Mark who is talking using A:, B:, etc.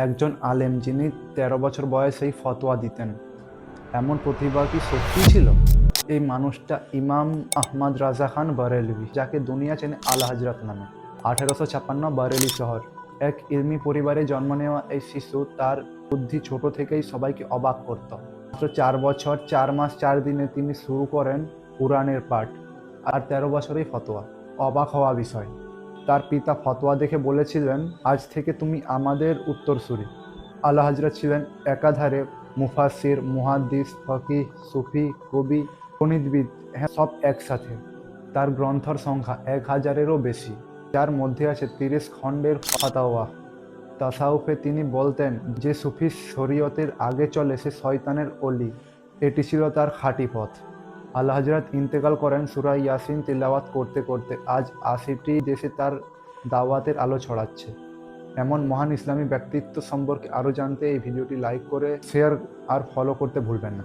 A: একজন আলেম যিনি ১৩ বছর বয়সেই ফতোয়া দিতেন। এমন প্রতিভা কি সত্যি ছিল? এই মানুষটা ইমাম আহমদ রাজা খান বারেলভি, যাকে দুনিয়া চেনে আলা হজরত নামে। ১৮৫৬ বারেলি শহর। এক ইলমি পরিবারে জন্ম নেওয়া এই শিশু, তার বুদ্ধি ছোট থেকেই সবাইকে অবাক করত। মাত্র ৪ বছর ৪ মাস ৪ দিনে তিনি শুরু করেন কুরআনের পাঠ, আর ১৩ বছরেই ফতোয়া। অবাক হওয়া বিষয়, তার পিতা ফতোয়া দেখে বলেছিলেন, আজ থেকে তুমি আমাদের উত্তরসূরি। আলা হজরত ছিলেন একাধারে মুফাসসির, মুহাদ্দিস, ফকিহ, সুফি, কবি, গণিতবিদ, হ্যাঁ, সব একসাথে। তার গ্রন্থর সংখ্যা ১,০০০-এরও বেশি, যার মধ্যে আছে ৩০ খণ্ডের ফাতাওয়া। তাসাউফে তিনি বলতেন, যে সুফি শরীয়তের আগে চলে সে শয়তানের অলি। এটি ছিল তার খাঁটি পথ। আলা হজরত ইন্তেকাল করেন সূরা ইয়াসিন তিলাওয়াত করতে করতে। আজ ৮০টি দেশে তার দাওয়াতের আলো ছড়াচ্ছে। এমন মহান ইসলামী ব্যক্তিত্ব সম্পর্কে আরও জানতে এই ভিডিওটি লাইক করে শেয়ার আর ফলো করতে ভুলবেন না।